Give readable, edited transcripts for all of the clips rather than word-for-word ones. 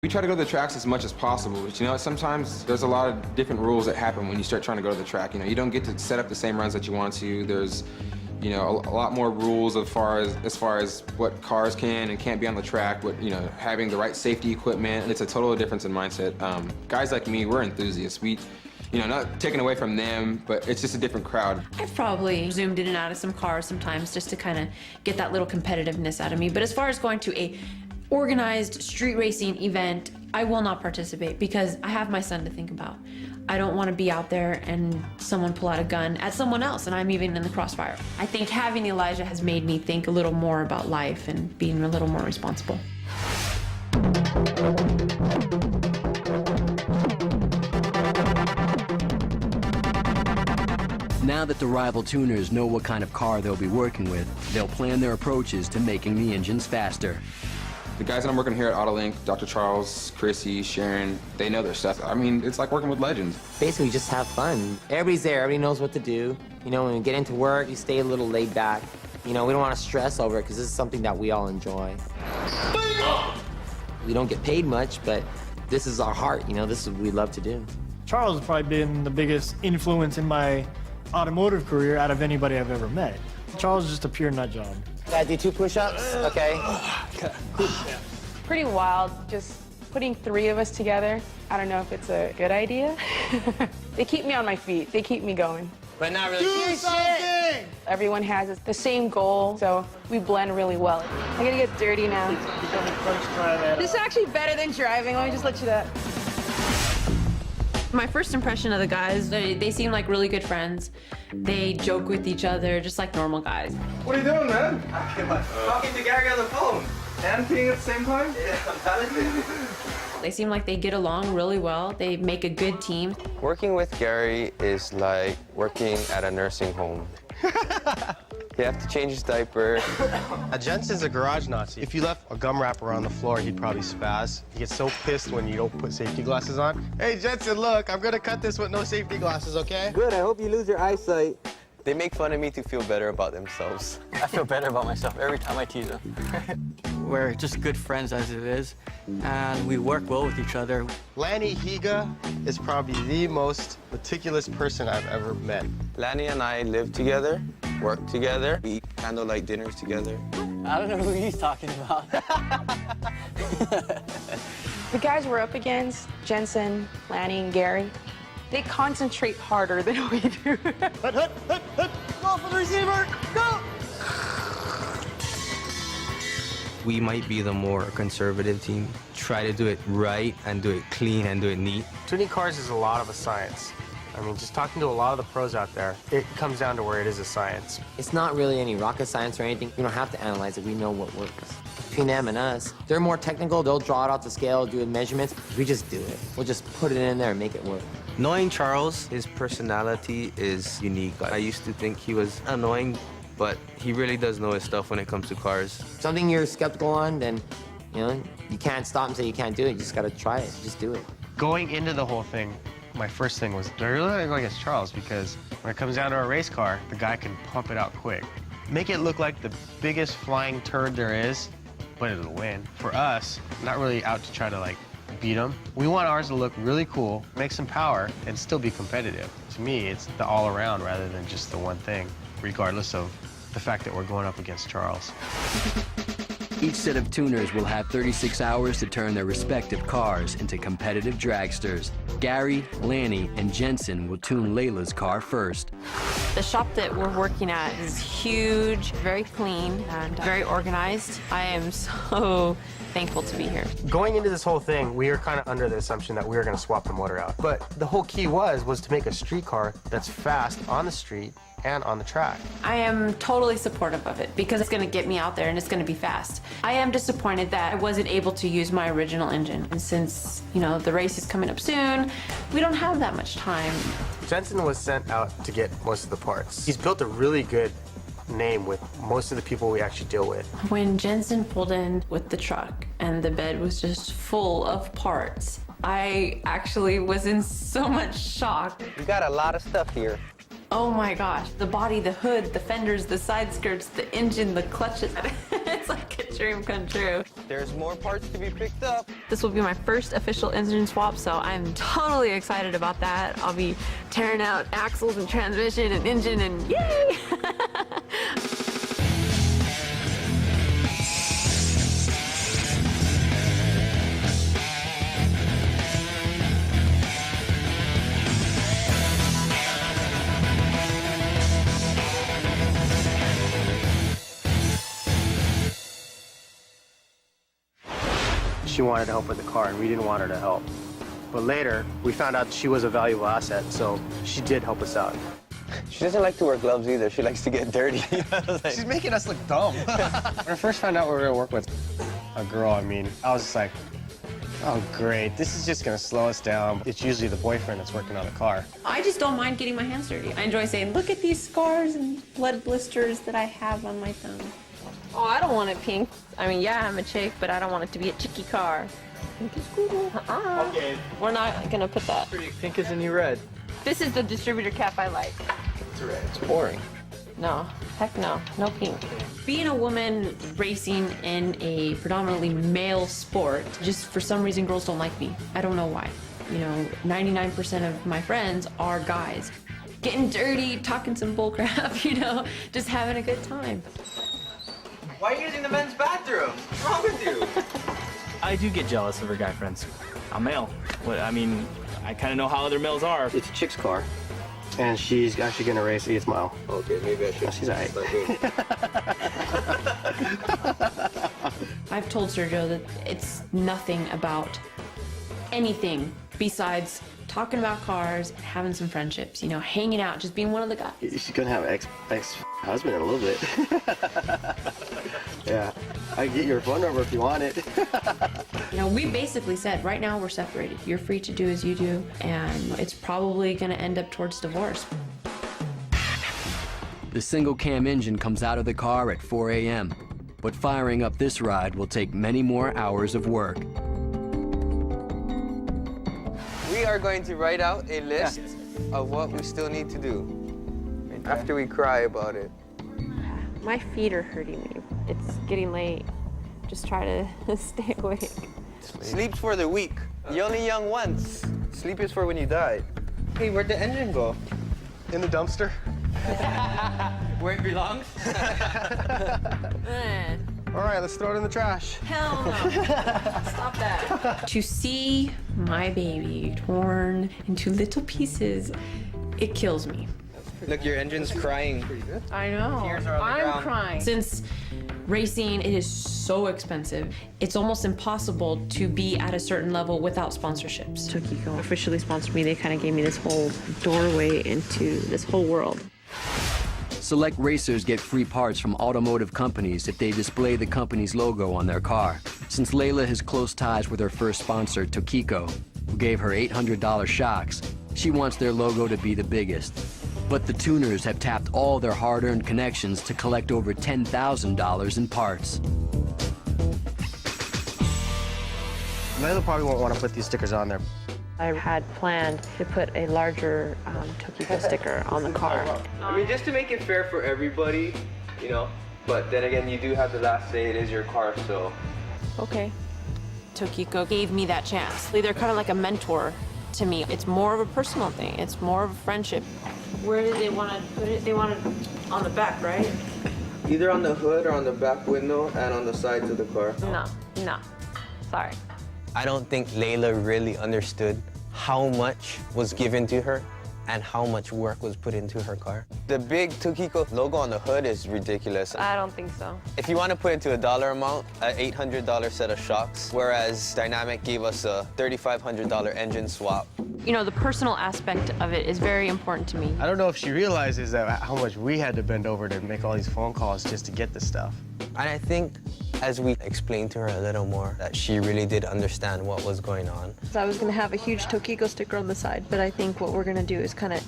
We try to go to the tracks as much as possible, but you know, sometimes there's a lot of different rules that happen when you start trying to go to the track. You know, you don't get to set up the same runs that you want to. There's, you know, a lot more rules as far as what cars can and can't be on the track, what, you know, having the right safety equipment, and it's a total difference in mindset. Guys like me, we're enthusiasts. We, you know, not taken away from them, but it's just a different crowd. I've probably zoomed in and out of some cars sometimes just to kind of get that little competitiveness out of me. But as far as going to a organized street racing event, I will not participate because I have my son to think about. I don't want to be out there and someone pull out a gun at someone else and I'm even in the crossfire. I think having Elijah has made me think a little more about life and being a little more responsible. Now that the rival tuners know what kind of car they'll be working with, they'll plan their approaches to making the engines faster. The guys that I'm working here at Autolink, Dr. Charles, Chrissy, Sharon, they know their stuff. I mean, it's like working with legends. Basically, just have fun. Everybody's there, everybody knows what to do. You know, when we get into work, you stay a little laid back. You know, we don't want to stress over it because this is something that we all enjoy. We don't get paid much, but this is our heart, you know, this is what we love to do. Charles has probably been the biggest influence in my automotive career out of anybody I've ever met. Charles is just a pure nut job. Gotta do 2 push-ups, okay? Pretty wild, just putting 3 of us together. I don't know if it's a good idea. They keep me on my feet, they keep me going. But not really. Do something! Everyone has the same goal, so we blend really well. I gotta get dirty now. This is actually better than driving, let me just let you know. My first impression of the guys, they seem like really good friends. They joke with each other just like normal guys. What are you doing, man? Talking to Gary on the phone. And peeing at the same time? Yeah, I'm talented. They seem like they get along really well. They make a good team. Working with Gary is like working at a nursing home. You have to change his diaper. Jensen's a garage Nazi. If you left a gum wrapper on the floor, he'd probably spaz. He gets so pissed when you don't put safety glasses on. Hey, Jensen, look, I'm gonna cut this with no safety glasses, okay? Good, I hope you lose your eyesight. They make fun of me to feel better about themselves. I feel better about myself every time I tease him. We're just good friends as it is, and we work well with each other. Lanny Higa is probably the most meticulous person I've ever met. Lanny and I live together, work together, we eat candlelight dinners together. I don't know who he's talking about. The guys we're up against, Jensen, Lanny, and Gary, they concentrate harder than we do. Go for the receiver, go! We might be the more conservative team. Try to do it right and do it clean and do it neat. Tuning cars is a lot of a science. I mean, just talking to a lot of the pros out there, it comes down to where it is a science. It's not really any rocket science or anything. We don't have to analyze it. We know what works. Between them and us, they're more technical. They'll draw it out to scale, do measurements. We just do it. We'll just put it in there and make it work. Knowing Charles, his personality is unique. I used to think he was annoying, but he really does know his stuff when it comes to cars. Something you're skeptical on, then, you know, you can't stop and say you can't do it. You just gotta try it. Just do it. Going into the whole thing, my first thing was, do I really go against Charles? Because when it comes down to a race car, the guy can pump it out quick. Make it look like the biggest flying turd there is, but it'll win. For us, not really out to try to, like, beat them. We want ours to look really cool, make some power, and still be competitive. To me, it's the all-around rather than just the one thing, regardless of the fact that we're going up against Charles. Each set of tuners will have 36 hours to turn their respective cars into competitive dragsters. Gary, Lanny, and Jensen will tune Layla's car first. The shop that we're working at is huge, very clean, and very organized. I am so thankful to be here. Going into this whole thing, we were kind of under the assumption that we were going to swap the motor out. But the whole key was to make a street car that's fast on the street and on the track. I am totally supportive of it because it's going to get me out there and it's going to be fast. I am disappointed that I wasn't able to use my original engine. And since, you know, the race is coming up soon, we don't have that much time. Jensen was sent out to get most of the parts. He's built a really good name with most of the people we actually deal with. When Jensen pulled in with the truck and the bed was just full of parts, I actually was in so much shock. We got a lot of stuff here. Oh my gosh, the body, the hood, the fenders, the side skirts, the engine, the clutches. It's like a Dream come true. There's more parts to be picked up. This will be my first official engine swap, so I'm totally excited about that. I'll be tearing out axles and transmission and engine and yay! She wanted to help with the car, and we didn't want her to help. But later, we found out she was a valuable asset, so she did help us out. She doesn't like to wear gloves either. She likes to get dirty. She's making us look dumb. When I first found out we were gonna work with a girl, I was just like, oh great, this is just gonna slow us down. It's usually the boyfriend that's working on the car. I just don't mind getting my hands dirty. I enjoy saying, look at these scars and blood blisters that I have on my thumb. Oh, I don't want it pink. I mean, yeah, I'm a chick, but I don't want it to be a chicky car. Pink is cool. Okay. We're not gonna put that. Pink is the new red. This is the distributor cap I like. It's red. It's boring. No, heck no, no pink. Being a woman racing in a predominantly male sport, just for some reason girls don't like me. I don't know why. You know, 99% of my friends are guys. Getting dirty, talking some bull crap, you know, just having a good time. Why are you using the men's bathroom? What's wrong with you? I do get jealous of her guy friends. I'm male. I kind of know how other males are. It's a chick's car, and she's actually gonna race 8th mile. Okay, maybe I should. She's all right. I've told Sergio that it's nothing about anything besides talking about cars and having some friendships, you know, hanging out, just being one of the guys. She's gonna have ex-husband in a little bit. Yeah, I can get your phone number if you want it. You know, we basically said, right now we're separated. You're free to do as you do, and it's probably gonna end up towards divorce. The single cam engine comes out of the car at 4 a.m., but firing up this ride will take many more hours of work. We are going to write out a list of what we still need to do after we cry about it. My feet are hurting me. It's getting late. Just try to stay awake. Sleep's for the weak. You're only young once. Sleep is for when you die. Hey, where'd the engine go? In the dumpster. Where it belongs? All right, let's throw it in the trash. Hell no. Stop that. To see my baby torn into little pieces, it kills me. Look, your engine's crying. I know. Tears are on the I'm ground. crying. Since racing, it is so expensive. It's almost impossible to be at a certain level without sponsorships. Tokiko officially sponsored me. They kind of gave me this whole doorway into this whole world. Select racers get free parts from automotive companies if they display the company's logo on their car. Since Layla has close ties with her first sponsor, Tokiko, who gave her $800 shocks, she wants their logo to be the biggest. But the tuners have tapped all their hard-earned connections to collect over $10,000 in parts. Layla probably won't want to put these stickers on there. I had planned to put a larger Tokiko sticker on the car. I mean, just to make it fair for everybody, you know. But then again, you do have the last say. It is your car, so. Okay. Tokiko gave me that chance. They're kind of like a mentor to me. It's more of a personal thing. It's more of a friendship. Where did they want to put it? They want it on the back, right? Either on the hood or on the back window and on the sides of the car. No. Sorry. I don't think Layla really understood how much was given to her and how much work was put into her car. The big Tokiko logo on the hood is ridiculous. I don't think so. If you want to put it to a dollar amount, an $800 set of shocks, whereas Dynamic gave us a $3,500 engine swap. You know, the personal aspect of it is very important to me. I don't know if she realizes that how much we had to bend over to make all these phone calls just to get this stuff. And I think as we explained to her a little more, that she really did understand what was going on. I was going to have a huge Tokiko sticker on the side, but I think what we're going to do is kind of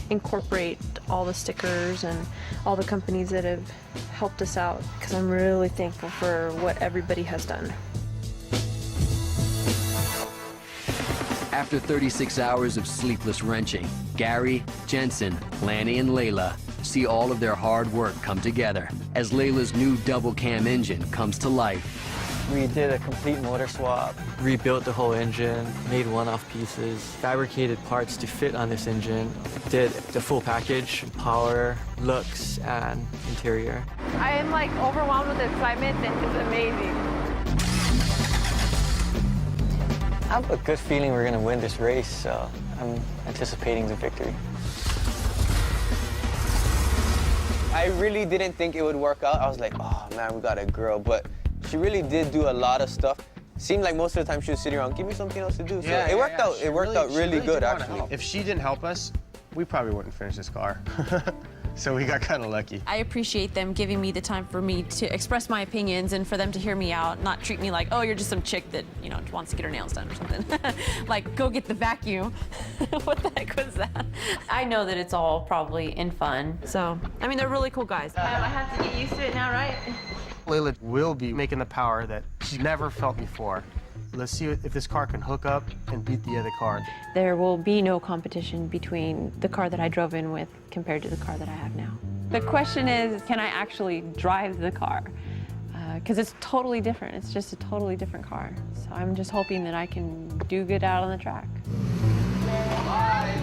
incorporate all the stickers and all the companies that have helped us out, because I'm really thankful for what everybody has done. After 36 hours of sleepless wrenching, Gary, Jensen, Lanny, and Layla see all of their hard work come together as Layla's new double cam engine comes to life. We did a complete motor swap, rebuilt the whole engine, made one-off pieces, fabricated parts to fit on this engine, did the full package, power, looks, and interior. I am like overwhelmed with excitement. This is amazing. I have a good feeling we're gonna win this race, so I'm anticipating the victory. I really didn't think it would work out. I was like, oh man, we got a girl, but she really did do a lot of stuff. Seemed like most of the time she was sitting around, give me something else to do. So it worked out. It worked out really good, actually. If she didn't help us, we probably wouldn't finish this car. So we got kind of lucky. I appreciate them giving me the time for me to express my opinions and for them to hear me out, not treat me like, oh, you're just some chick that, you know, wants to get her nails done or something. Like, go get the vacuum. What the heck was that? I know that it's all probably in fun. So, I mean, they're really cool guys. I have to get used to it now, right? Layla will be making the power that she's never felt before. Let's see if this car can hook up and beat the other car. There will be no competition between the car that I drove in with compared to the car that I have now. The question is, can I actually drive the car? Because it's totally different. It's just a totally different car. So I'm just hoping that I can do good out on the track. Bye.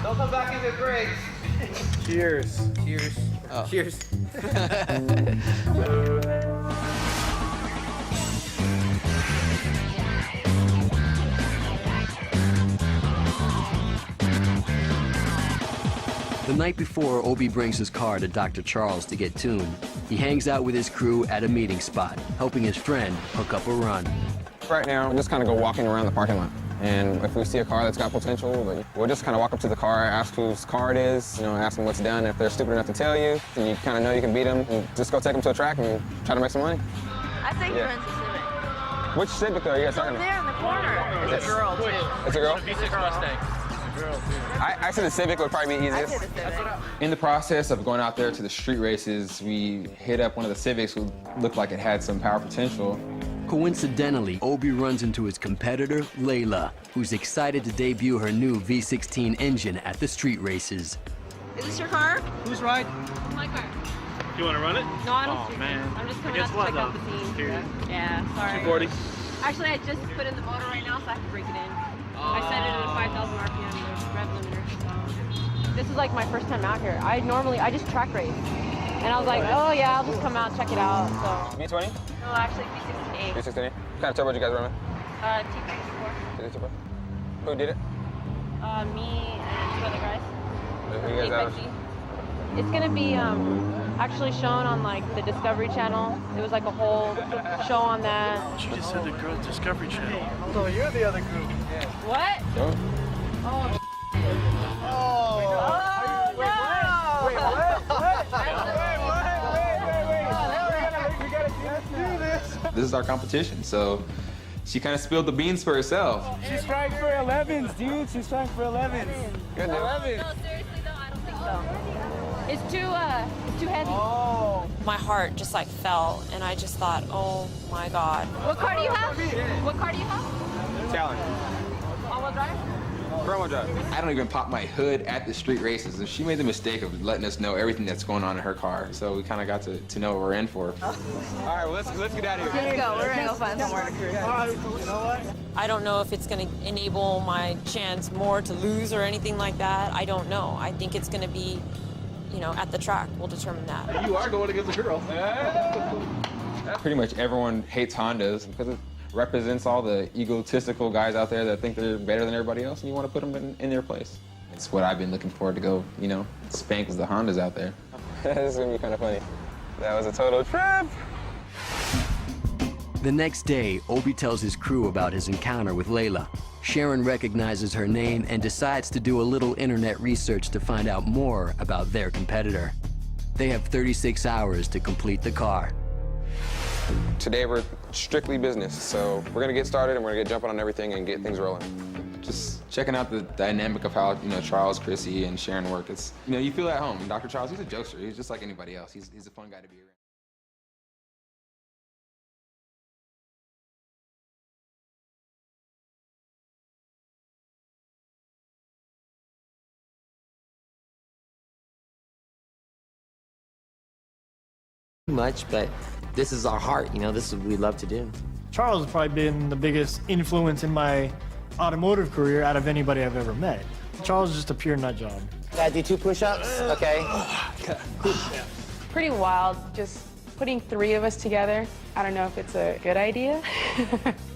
Don't come back in the brakes. Cheers. Cheers. Oh. Cheers. The night before Obi brings his car to Dr. Charles to get tuned, he hangs out with his crew at a meeting spot, helping his friend hook up a run. Right now, we're just kind of go walking around the parking lot. And if we see a car that's got potential, we'll just kind of walk up to the car, ask whose car it is, you know, ask them what's done. If they're stupid enough to tell you, and you kind of know you can beat them, and just go take them to a track and try to make some money. I think you're into Civic. Which Civic are you guys talking about? There in the corner. It's a girl, too. It's a girl? V6 Mustang. I said the Civic would probably be easiest. I said the Civic. In the process of going out there to the street races, we hit up one of the Civics who looked like it had some power potential. Coincidentally, Obi runs into his competitor, Layla, who's excited to debut her new V16 engine at the street races. Is this your car? Who's ride? My car. You want to run it? No, I don't. Oh, man. I'm just coming Guess out to what, check out though? the scene. Here. Yeah, sorry. 240. Actually, I just put in the motor right now, so I have to break it in. I set it at a 5,000 RPM, the rev limiter. So. This is like my first time out here. I just track race. And I was like, oh yeah, I'll just come out and check it out. So. V20? No, actually V68. V16? What kind of turbo did you guys run? T34. Turbo? Who did it? Me and two other guys. Who you guys have? It's gonna be actually shown on like the Discovery Channel. It was like a whole show on that. She just said the girl Discovery Channel. So you're the other group. What? No. Oh. This is our competition, so she kind of spilled the beans for herself. She's trying for 11s, dude. She's trying for 11s. Good No, seriously though, I don't think so. It's too heavy. Oh. My heart just like fell, and I just thought, oh my God. What car do you have? What car do you have? Challenge. All-wheel drive? Front-wheel drive. I don't even pop my hood at the street races, and she made the mistake of letting us know everything that's going on in her car. So we kind of got to know what we're in for. All right, well, let's get out of here. Let's go. We're gonna go find somewhere. You know what? I don't know if it's going to enable my chance more to lose or anything like that. I don't know. I think it's going to be, you know, at the track. We'll determine that. You are going against a girl. Pretty much everyone hates Hondas because it represents all the egotistical guys out there that think they're better than everybody else, and you want to put them in their place. It's what I've been looking forward to go, you know, spank the Hondas out there. This is going to be kind of funny. That was a total trip. The next day, Obi tells his crew about his encounter with Layla. Sharon recognizes her name and decides to do a little internet research to find out more about their competitor. They have 36 hours to complete the car. Today we're strictly business, so we're gonna get started and we're gonna get jumping on everything and get things rolling. Just checking out the dynamic of how, you know, Charles, Chrissy, and Sharon work. It's, you know, you feel at home. Dr. Charles, he's a jokester. He's just like anybody else. He's a fun guy to be around. much, but this is our heart, you know, this is what we love to do. Charles has probably been the biggest influence in my automotive career out of anybody I've ever met. Charles is just a pure nut job. Gotta do 2 push-ups, okay? Pretty wild, just putting 3 of us together. I don't know if it's a good idea.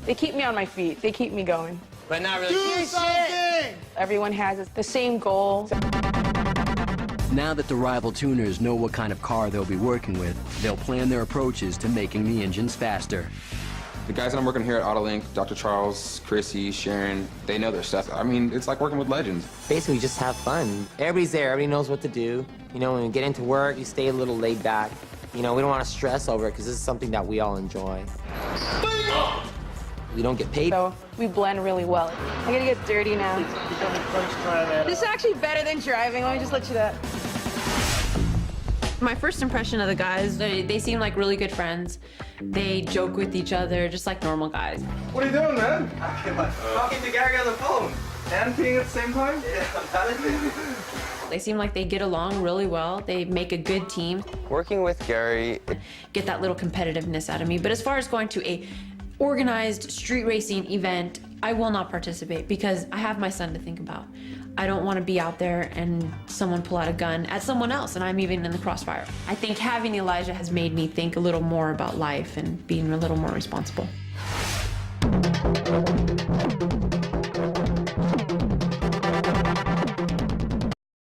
They keep me on my feet, they keep me going. But not really. Do something! Everyone has the same goal. Now that the rival tuners know what kind of car they'll be working with, they'll plan their approaches to making the engines faster. The guys that I'm working here at Autolink, Dr. Charles, Chrissy, Sharon, they know their stuff. I mean, it's like working with legends. Basically, just have fun. Everybody's there, everybody knows what to do. You know, when we get into work, you stay a little laid back. You know, we don't want to stress over it because this is something that we all enjoy. We don't get paid. So we blend really well. I'm gonna get dirty now. This is actually better than driving. Let me just let you that. My first impression of the guys, they seem like really good friends. They joke with each other, just like normal guys. What are you doing, man? Talking to Gary on the phone. And peeing at the same time? Yeah, I'm telling you. They seem like they get along really well. They make a good team. Working with Gary, Get that little competitiveness out of me. But as far as going to a organized street racing event, I will not participate because I have my son to think about. I don't want to be out there and someone pull out a gun at someone else and I'm even in the crossfire. I think having Elijah has made me think a little more about life and being a little more responsible.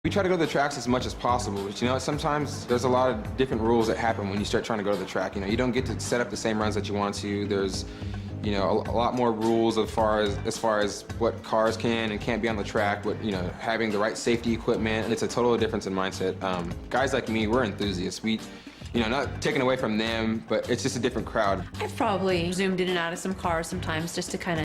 We try to go to the tracks as much as possible, but you know, sometimes there's a lot of different rules that happen when you start trying to go to the track. You know, you don't get to set up the same runs that you want to. There's, you know, a lot more rules as far as what cars can and can't be on the track, what, you know, having the right safety equipment, and it's a total difference in mindset. Guys like me, we're enthusiasts. We, you know, not taken away from them, but it's just a different crowd. I've probably zoomed in and out of some cars sometimes just to kind of